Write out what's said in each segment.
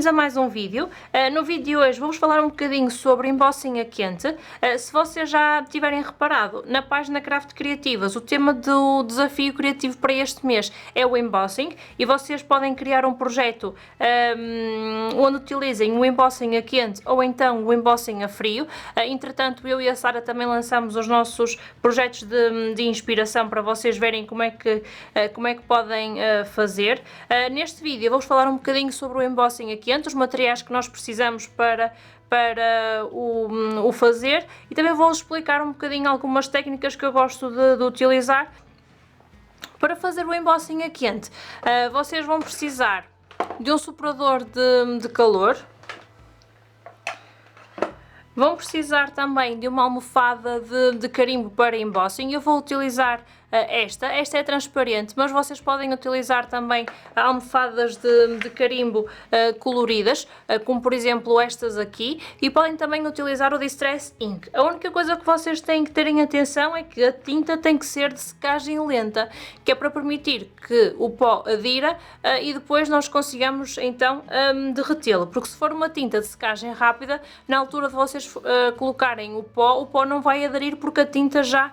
bem-vindos a mais um vídeo. No vídeo de hoje vou-vos falar um bocadinho sobre embossing a quente. Se vocês já tiverem reparado, na página Craft Criativas, o tema do desafio criativo para este mês é o embossing e vocês podem criar um projeto onde utilizem o embossing a quente ou então o embossing a frio. Entretanto, eu e a Sara também lançamos os nossos projetos de inspiração para vocês verem como é que podem fazer. Neste vídeo eu vou-vos falar um bocadinho sobre o embossing a quente, os materiais que nós precisamos para o fazer, e também vou-vos explicar um bocadinho algumas técnicas que eu gosto de utilizar para fazer o embossing a quente. Vocês vão precisar de um soprador de calor. Vão precisar também de uma almofada de carimbo para embossing. Eu vou utilizar esta é transparente, mas vocês podem utilizar também almofadas de carimbo coloridas, como por exemplo estas aqui, e podem também utilizar o Distress Ink. A única coisa que vocês têm que terem atenção é que a tinta tem que ser de secagem lenta, que é para permitir que o pó adira e depois nós consigamos então derretê-lo, porque se for uma tinta de secagem rápida, na altura de vocês colocarem o pó não vai aderir porque a tinta já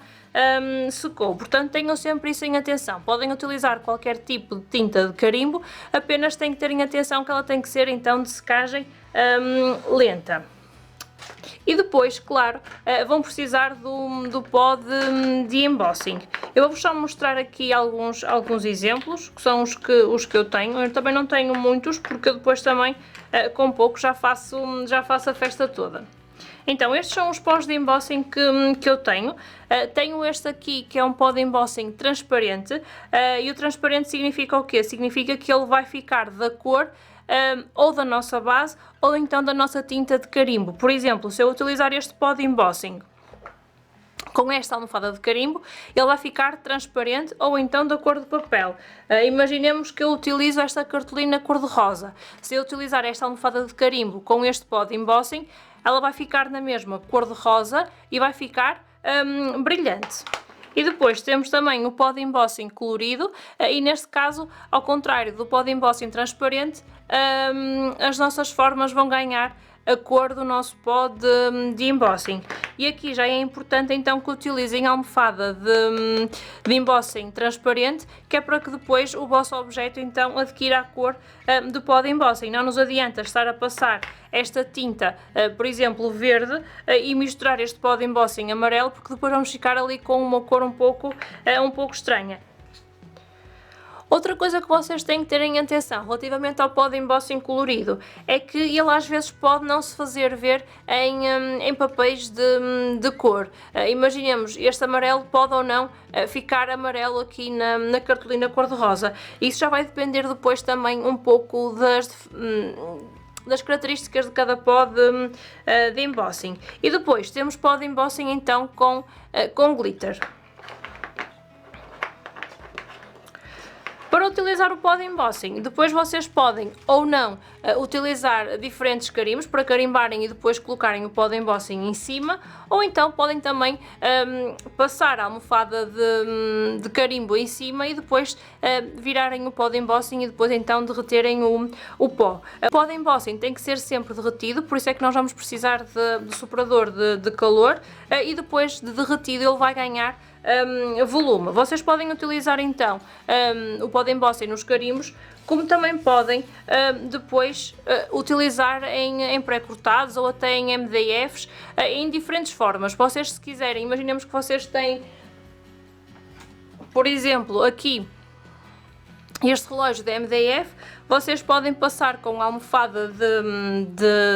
secou. Portanto, tenham sempre isso em atenção. Podem utilizar qualquer tipo de tinta de carimbo, apenas têm que terem atenção que ela tem que ser então de secagem lenta. E depois, claro, vão precisar do pó de embossing. Eu vou-vos só mostrar aqui alguns exemplos, que são os que eu tenho. Eu também não tenho muitos, porque eu depois também, com pouco, já faço a festa toda. Então, estes são os pós de embossing que eu tenho. Tenho este aqui, que é um pó de embossing transparente. E o transparente significa o quê? Significa que ele vai ficar da cor ou da nossa base, ou então da nossa tinta de carimbo. Por exemplo, se eu utilizar este pó de embossing com esta almofada de carimbo, ele vai ficar transparente ou então da cor do papel. Imaginemos que eu utilizo esta cartolina cor-de-rosa. Se eu utilizar esta almofada de carimbo com este pó de embossing, ela vai ficar na mesma cor-de-rosa e vai ficar brilhante. E depois temos também o pó de embossing colorido, e neste caso, ao contrário do pó de embossing transparente, as nossas formas vão ganhar a cor do nosso pó de embossing. E aqui já é importante então que utilizem a almofada de embossing transparente, que é para que depois o vosso objeto então adquira a cor do pó de embossing. Não nos adianta estar a passar esta tinta, por exemplo verde, e misturar este pó de embossing amarelo, porque depois vamos ficar ali com uma cor um pouco estranha. Outra coisa que vocês têm que ter em atenção relativamente ao pó de embossing colorido é que ele às vezes pode não se fazer ver em papéis de cor. Imaginemos, este amarelo pode ou não ficar amarelo aqui na cartolina cor-de-rosa. Isso já vai depender depois também um pouco das características de cada pó de embossing. E depois temos pó de embossing então com glitter. Para utilizar o pó de embossing, depois vocês podem ou não utilizar diferentes carimbos para carimbarem e depois colocarem o pó de embossing em cima, ou então podem também passar a almofada de carimbo em cima e depois virarem o pó de embossing e depois então derreterem o pó. O pó de embossing tem que ser sempre derretido, por isso é que nós vamos precisar de soprador de calor, e depois de derretido ele vai ganhar volume. Vocês podem utilizar então o pó de embossing nos carimbos, como também podem depois utilizar em pré-cortados ou até em MDFs, em diferentes formas. Vocês, se quiserem, imaginemos que vocês têm, por exemplo, aqui este relógio de MDF, vocês podem passar com a almofada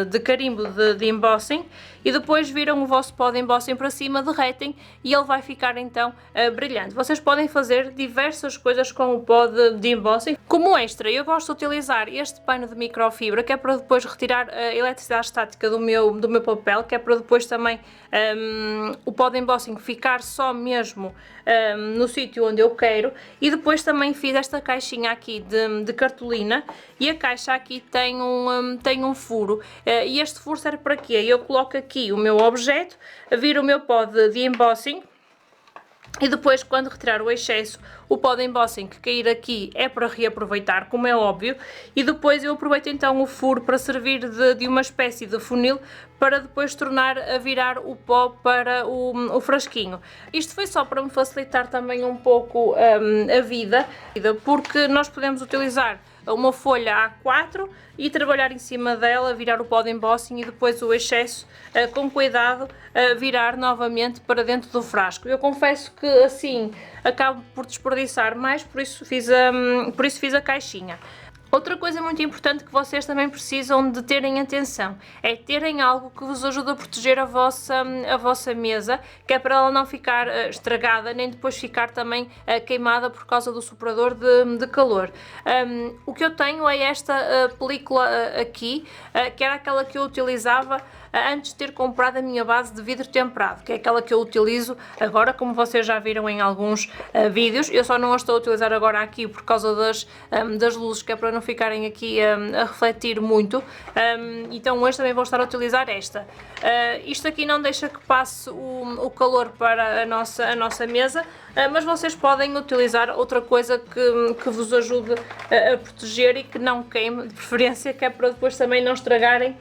de carimbo de embossing e depois viram o vosso pó de embossing para cima, derretem e ele vai ficar então brilhante. Vocês podem fazer diversas coisas com o pó de embossing. Como extra, eu gosto de utilizar este pano de microfibra, que é para depois retirar a eletricidade estática do meu papel, que é para depois também o pó de embossing ficar só mesmo no sítio onde eu quero. E depois também fiz esta caixinha aqui de cartolina, e a caixa aqui tem um furo, e este furo serve para quê? Eu coloco aqui o meu objeto, viro o meu pó de embossing E depois, quando retirar o excesso, o pó de embossing que cair aqui é para reaproveitar, como é óbvio, e depois eu aproveito então o furo para servir de uma espécie de funil para depois tornar a virar o pó para o frasquinho. Isto foi só para me facilitar também um pouco a vida, porque nós podemos utilizar uma folha A4 e trabalhar em cima dela, virar o pó de embossing e depois o excesso, com cuidado, virar novamente para dentro do frasco. Eu confesso que assim acabo por desperdiçar mais, por isso fiz a caixinha. Outra coisa muito importante que vocês também precisam de terem atenção é terem algo que vos ajude a proteger a vossa mesa, que é para ela não ficar estragada, nem depois ficar também queimada por causa do soprador de calor. O que eu tenho é esta película aqui, que era aquela que eu utilizava antes de ter comprado a minha base de vidro temperado, que é aquela que eu utilizo agora, como vocês já viram em alguns vídeos. Eu só não a estou a utilizar agora aqui por causa das luzes, que é para não ficarem aqui a refletir muito, então hoje também vou estar a utilizar esta. Isto aqui não deixa que passe o calor para a nossa mesa, mas vocês podem utilizar outra coisa que vos ajude a proteger e que não queime, de preferência, que é para depois também não estragarem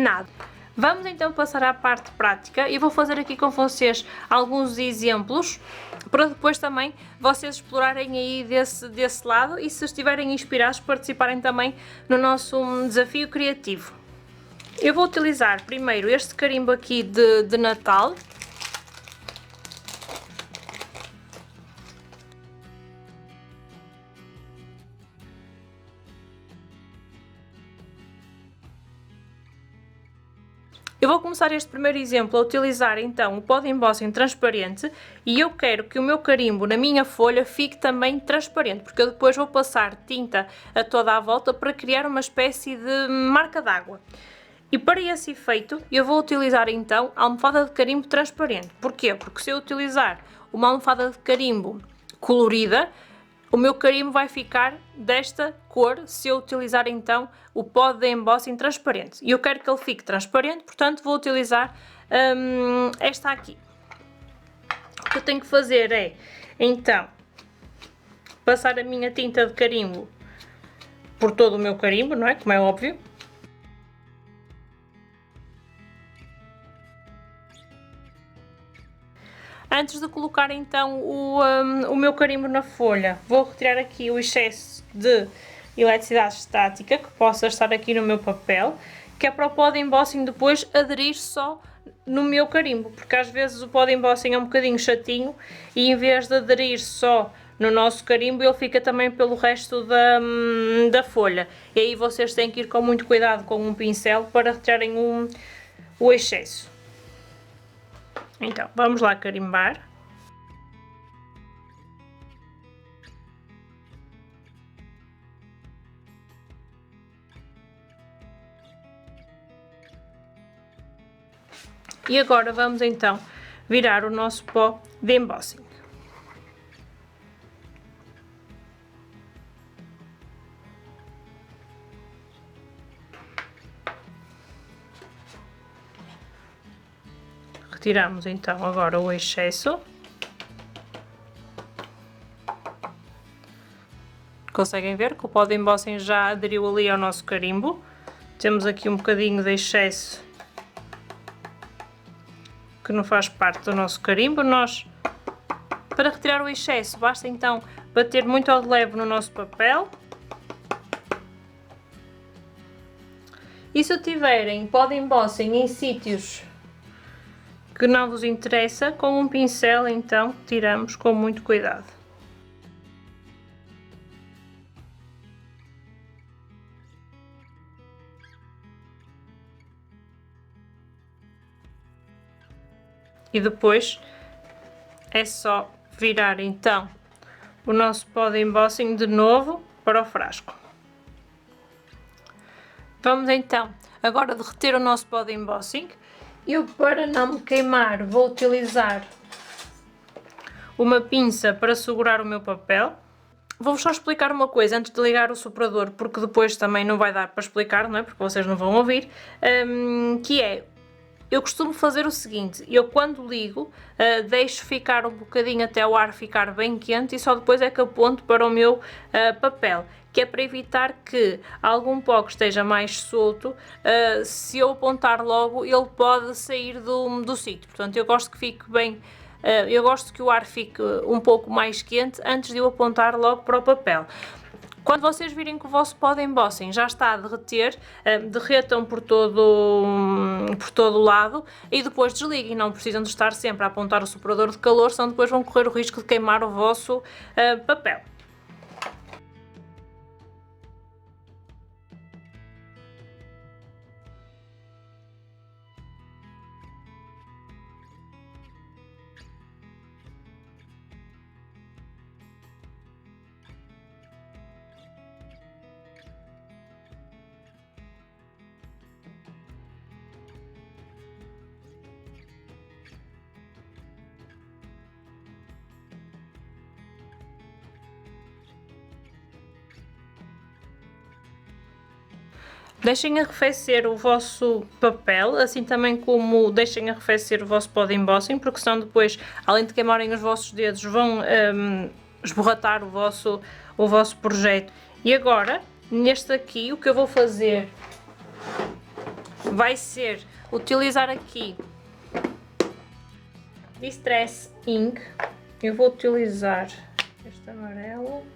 nada. Vamos então passar à parte prática e vou fazer aqui com vocês alguns exemplos para depois também vocês explorarem aí desse lado e, se estiverem inspirados, participarem também no nosso desafio criativo. Eu vou utilizar primeiro este carimbo aqui de Natal. Eu vou começar este primeiro exemplo a utilizar então o pó de embossing transparente e eu quero que o meu carimbo na minha folha fique também transparente, porque eu depois vou passar tinta a toda a volta para criar uma espécie de marca d'água. E para esse efeito eu vou utilizar então a almofada de carimbo transparente. Porquê? Porque se eu utilizar uma almofada de carimbo colorida, o meu carimbo vai ficar desta cor se eu utilizar então o pó de embossing transparente. E eu quero que ele fique transparente, portanto vou utilizar esta aqui. O que eu tenho que fazer é, então, passar a minha tinta de carimbo por todo o meu carimbo, não é? Como é óbvio. Antes de colocar então o meu carimbo na folha, vou retirar aqui o excesso de eletricidade estática que possa estar aqui no meu papel, que é para o pó de embossing depois aderir só no meu carimbo, porque às vezes o pó de embossing é um bocadinho chatinho e em vez de aderir só no nosso carimbo, ele fica também pelo resto da folha. E aí vocês têm que ir com muito cuidado com um pincel para retirarem o excesso. Então, vamos lá carimbar. E agora vamos então virar o nosso pó de embossing. Retiramos então agora o excesso. Conseguem ver que o pó de embossing já aderiu ali ao nosso carimbo. Temos aqui um bocadinho de excesso que não faz parte do nosso carimbo. Para retirar o excesso, basta então bater muito ao de leve no nosso papel. E se tiverem pó de embossing em sítios que não vos interessa, com um pincel então tiramos com muito cuidado. E depois é só virar então o nosso pó de embossing de novo para o frasco. Vamos então agora derreter o nosso pó de embossing. Eu, para não me queimar, vou utilizar uma pinça para segurar o meu papel. Vou-vos só explicar uma coisa antes de ligar o soprador, porque depois também não vai dar para explicar, não é? Porque vocês não vão ouvir, que é Eu costumo fazer o seguinte, eu quando ligo, deixo ficar um bocadinho até o ar ficar bem quente e só depois é que aponto para o meu papel, que é para evitar que algum pó que esteja mais solto, se eu apontar logo, ele pode sair do sítio. Portanto, eu gosto que fique bem, eu gosto que o ar fique um pouco mais quente antes de eu apontar logo para o papel. Quando vocês virem que o vosso pó de embossing já está a derreter, derretam por todo o lado e depois desliguem. Não precisam de estar sempre a apontar o soprador de calor, senão depois vão correr o risco de queimar o vosso papel. Deixem arrefecer o vosso papel, assim também como deixem arrefecer o vosso pó de embossing, porque senão depois, além de queimarem os vossos dedos, vão esborratar o vosso projeto. E agora, neste aqui, o que eu vou fazer vai ser utilizar aqui Distress Ink. Eu vou utilizar este amarelo.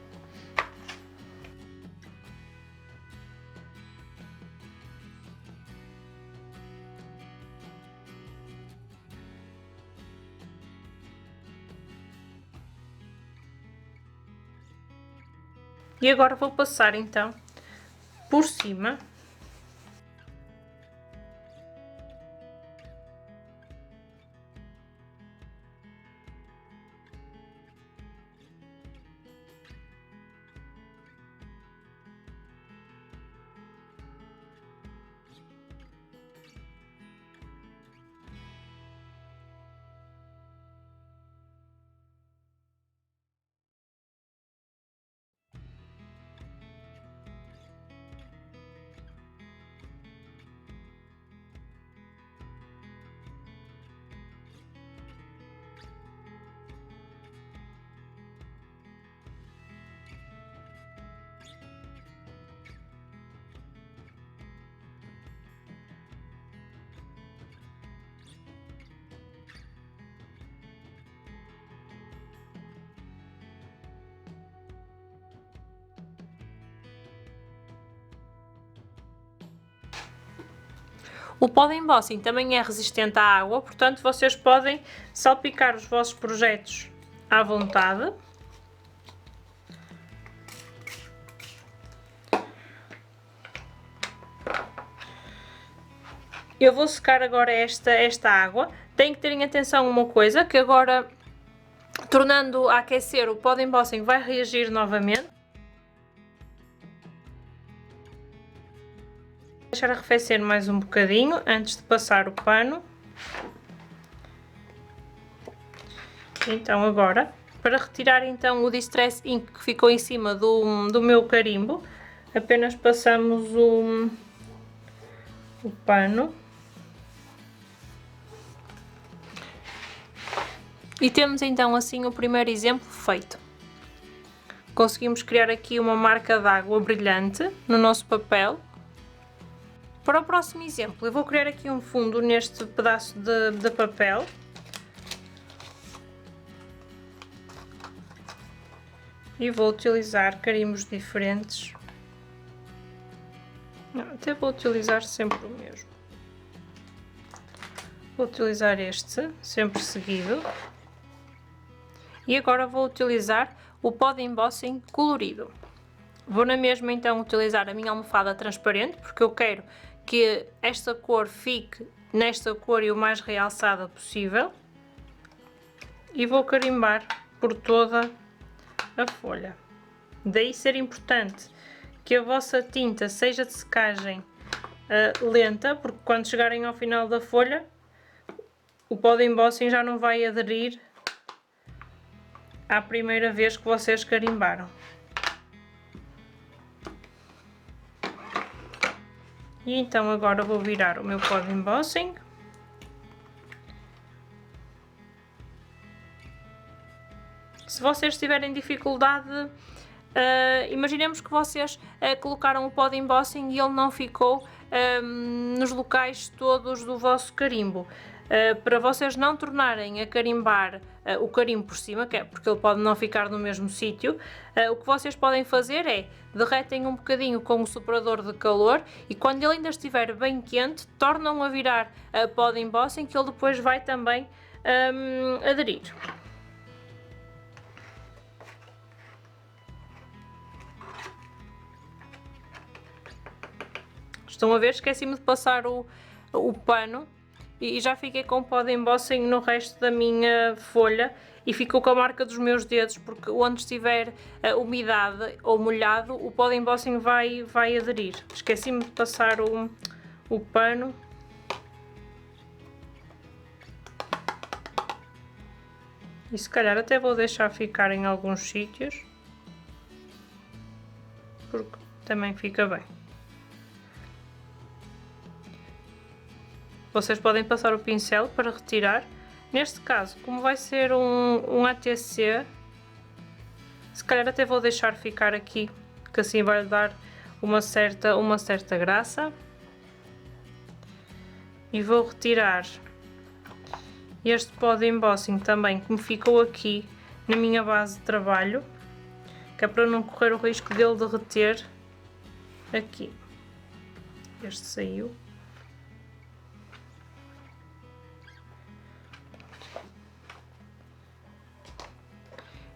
E agora vou passar então por cima. O pó de embossing também é resistente à água, portanto vocês podem salpicar os vossos projetos à vontade. Eu vou secar agora esta água. Tem que terem atenção a uma coisa, que agora, tornando a aquecer, o pó de embossing vai reagir novamente. Deixar arrefecer mais um bocadinho antes de passar o pano. Então agora, para retirar então o Distress Ink que ficou em cima do meu carimbo, apenas passamos o pano. E temos então assim o primeiro exemplo feito. Conseguimos criar aqui uma marca d'água brilhante no nosso papel. Para o próximo exemplo, eu vou criar aqui um fundo neste pedaço de papel. E vou utilizar carimbos diferentes. Não, até vou utilizar sempre o mesmo. Vou utilizar este, sempre seguido. E agora vou utilizar o pó de embossing colorido. Vou na mesma então utilizar a minha almofada transparente, porque eu quero que esta cor fique nesta cor e o mais realçada possível. E vou carimbar por toda a folha. Daí ser importante que a vossa tinta seja de secagem lenta, porque quando chegarem ao final da folha, o pó de embossing já não vai aderir à primeira vez que vocês carimbaram. E então agora vou virar o meu pó de embossing Se vocês tiverem dificuldade, imaginemos que vocês colocaram o pó de embossing e ele não ficou nos locais todos do vosso carimbo. Para vocês não tornarem a carimbar o carimbo por cima, que é porque ele pode não ficar no mesmo sítio, o que vocês podem fazer é derretem um bocadinho com o soprador de calor e quando ele ainda estiver bem quente, tornam a virar pó de embossing que ele depois vai também aderir. Estão a ver? Esqueci-me de passar o pano e já fiquei com o pó de embossing no resto da minha folha e ficou com a marca dos meus dedos, porque onde estiver umidade ou molhado, o pó de embossing vai aderir. Esqueci-me de passar o pano. E se calhar até vou deixar ficar em alguns sítios, porque também fica bem. Vocês podem passar o pincel para retirar. Neste caso, como vai ser um ATC, se calhar até vou deixar ficar aqui, que assim vai dar uma certa graça. E vou retirar este pó de embossing também, que me ficou aqui na minha base de trabalho, que é para não correr o risco dele derreter aqui. Este saiu.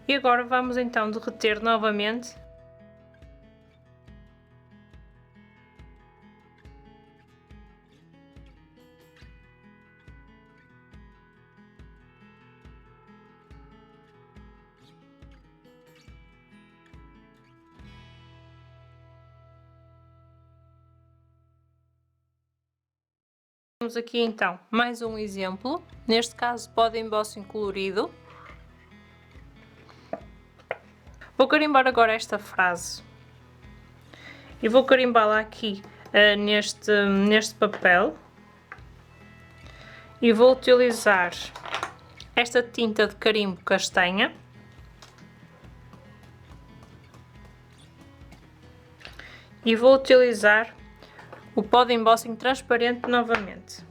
E agora vamos então derreter novamente. Temos aqui então mais um exemplo, neste caso pó de embossing colorido. Vou carimbar agora esta frase e vou carimbá-la aqui neste papel e vou utilizar esta tinta de carimbo castanha e vou utilizar o pó de embossing transparente novamente.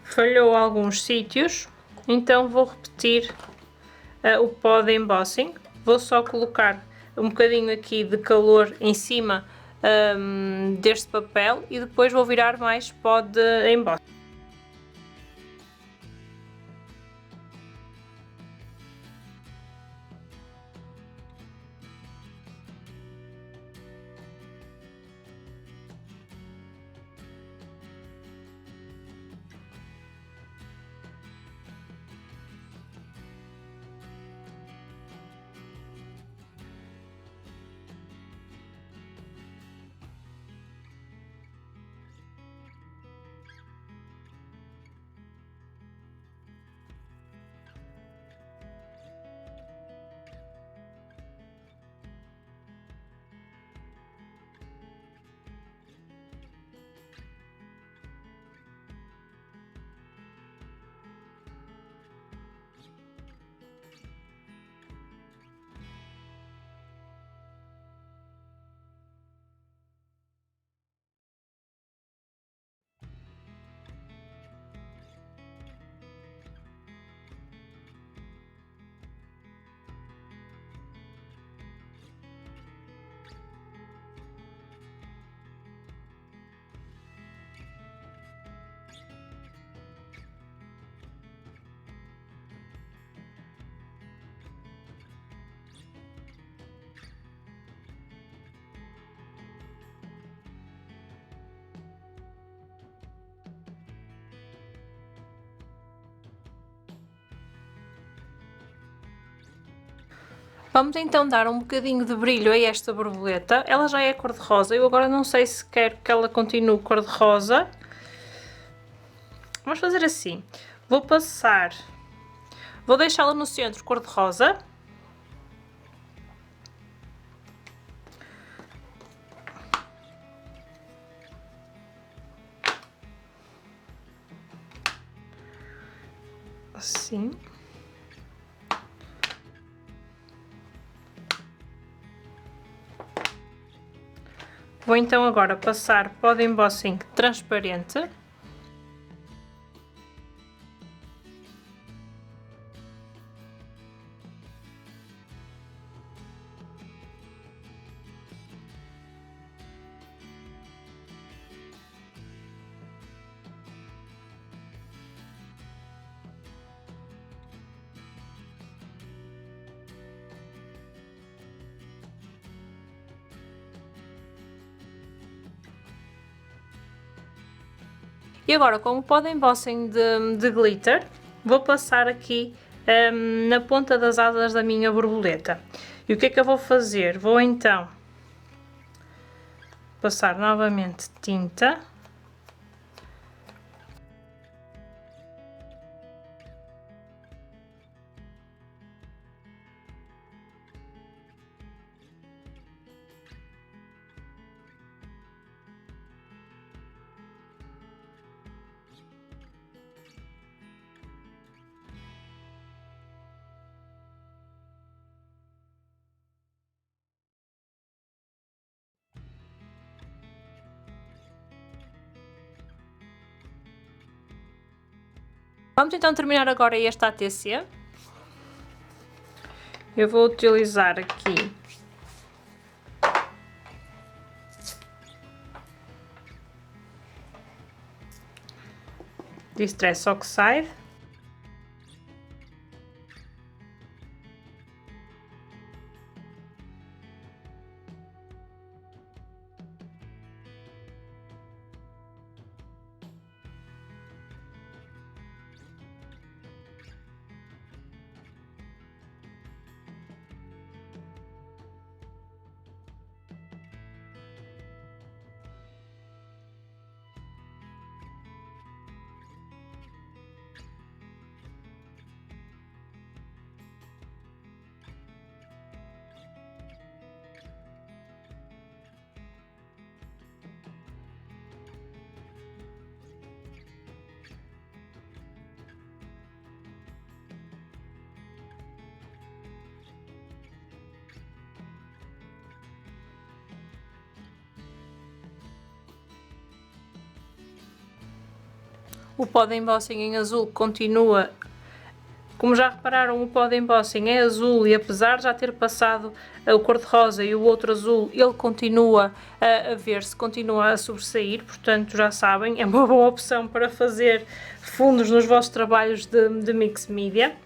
Falhou alguns sítios, então vou repetir o pó de embossing. Vou só colocar um bocadinho aqui de calor em cima deste papel e depois vou virar mais pó de embossing. Vamos então dar um bocadinho de brilho a esta borboleta. Ela já é cor-de-rosa, eu agora não sei se quero que ela continue cor-de-rosa. Vamos fazer assim, vou deixá-la no centro cor-de-rosa. Assim. Vou então agora passar pó de embossing transparente. E agora, com o pó de embossing de glitter, vou passar aqui na ponta das asas da minha borboleta. E o que é que eu vou fazer? Vou então passar novamente tinta. Vamos então terminar agora este ATC. Eu vou utilizar aqui Distress Oxide. O pó de embossing em azul continua, como já repararam, o pó de embossing é azul e apesar de já ter passado o cor-de-rosa e o outro azul, ele continua a ver-se, continua a sobressair, portanto já sabem, é uma boa opção para fazer fundos nos vossos trabalhos de mix media.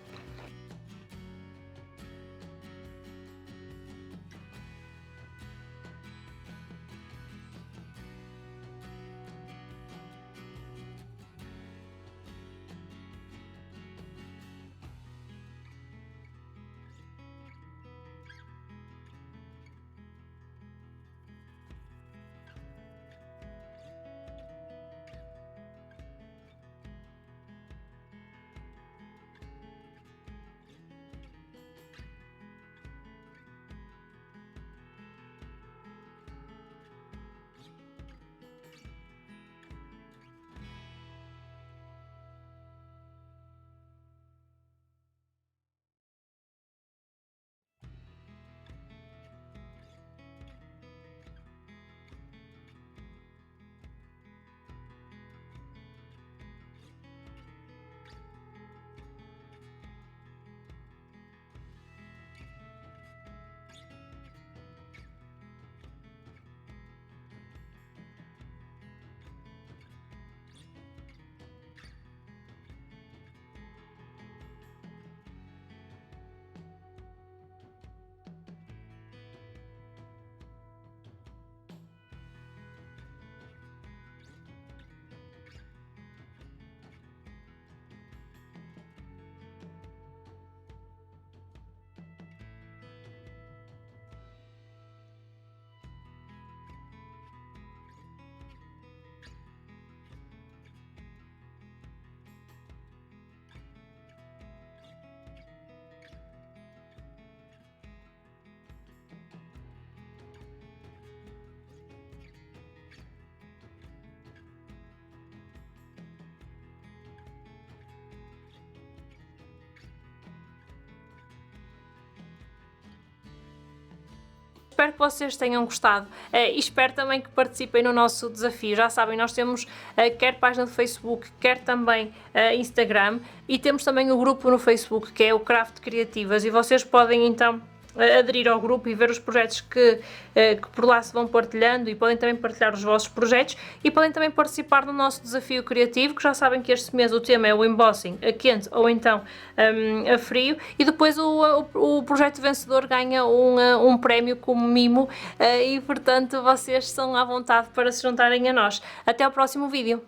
Espero que vocês tenham gostado e espero também que participem no nosso desafio. Já sabem, nós temos quer página do Facebook, quer também Instagram, e temos também o grupo no Facebook, que é o Craft Criativas, e vocês podem então aderir ao grupo e ver os projetos que por lá se vão partilhando, e podem também partilhar os vossos projetos, e podem também participar no nosso desafio criativo, que já sabem que este mês o tema é o embossing a quente ou então a frio, e depois o projeto vencedor ganha um prémio como mimo, e portanto vocês são à vontade para se juntarem a nós. Até ao próximo vídeo!